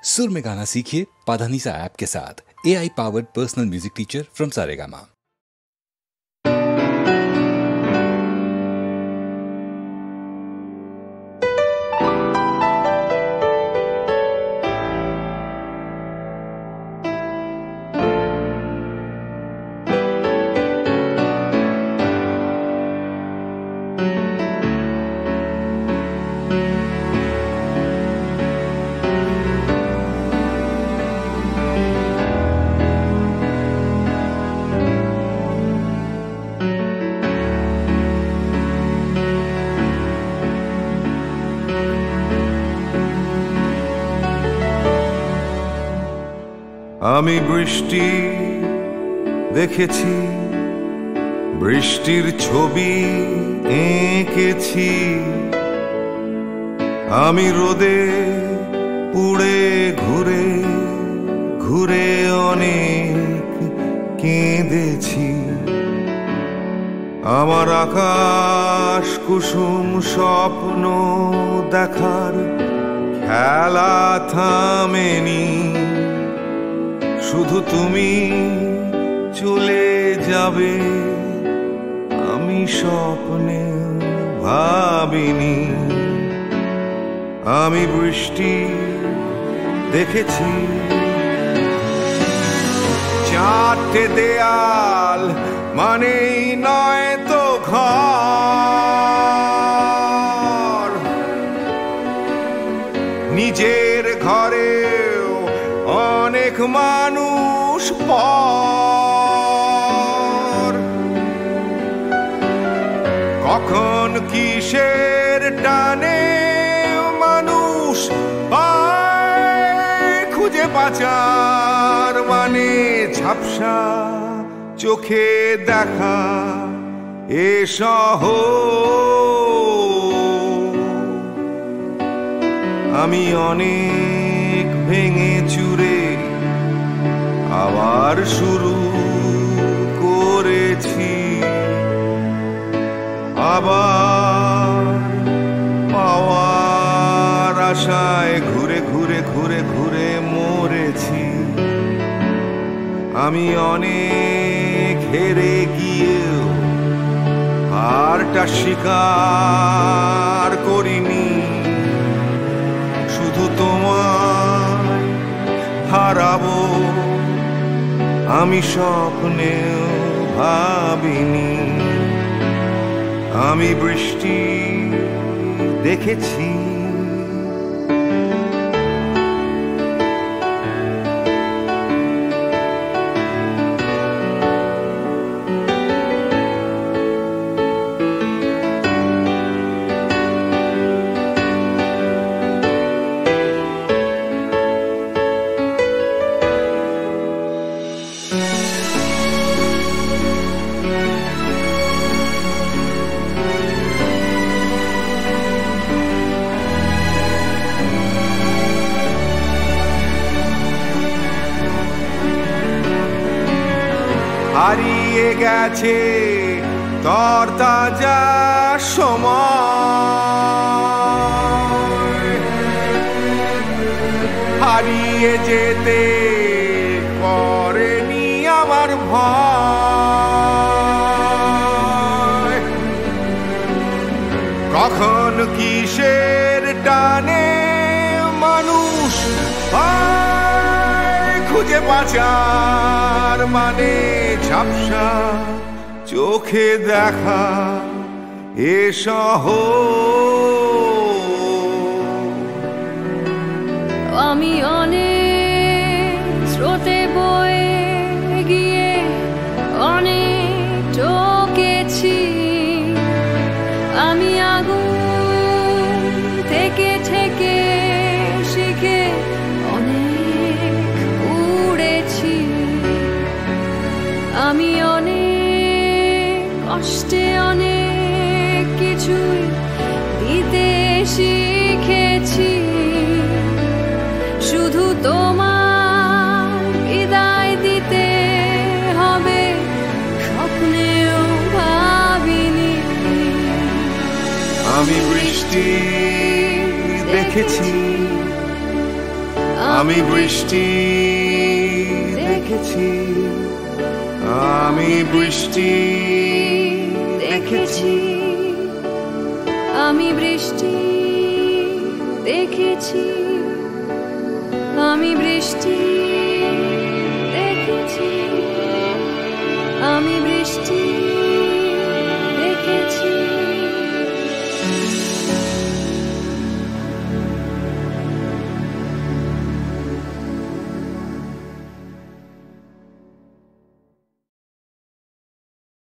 सुर में गाना सीखिए पाधानीसा ऐप के साथ। AI powered personal music teacher from Saregama. আমি বৃষ্টি দেখেছি, বৃষ্টির ছবি এঁকেছি। আমি রোদে পুড়ে ঘুরে ঘুরে অনেক কেঁদেছি। আমার আকাশ কুসুম স্বপ্ন দেখার খেলা থামেনি। শুধু তুমি চলে যাবে আমি স্বপ্নে ভাবিনি। আমি বৃষ্টি দেখেছি, চারটে দেয়াল মানেই নয় তো ঘর। নিজের ঘরেও অনেক মানুষ পর। কখন কিসের টানে মানুষ পায় খুঁজে বাঁচার মানে। ঝাপসা চোখে দেখা এ শহর। আমি অনেক ভেঙে চুরে আবার শুরু করেছি। আবার পাওয়ার আশায় ঘুরে ঘুরে ঘুরে ঘুরে মরেছি। আমি অনেক হেরে গিয়েও হারটা স্বীকার করিনি। শুধু তোমায় হারাবো আমি স্বপ্নেও ভাবিনি। আমি বৃষ্টি দেখেছি। হারিয়ে গেছে তরতাজা সময়। হারিয়ে যেতে করেনি আমার ভয়। কখন কিসের টানে মানুষ খুঁজে বাঁচার মানে। ঝাপসা চোখে দেখা এ শহর। আমি অনেক স্রোতে বয়ে গিয়ে অনেক ঠকেছি। আমি আগুন থেকে থেকে শিখে অনেক উড়েছি। আমি অনেক কষ্টে অনেক কিছুই দিতে শিখেছি। শুধু তোমার বিদায় দিতে হবে স্বপ্নেও ভাবিনি। আমি বৃষ্টি দেখেছি, আমি বৃষ্টি দেখেছি, আমি বৃষ্টি দেখেছি, আমি বৃষ্টি দেখেছি, আমি বৃষ্টি দেখেছি, আমি বৃষ্টি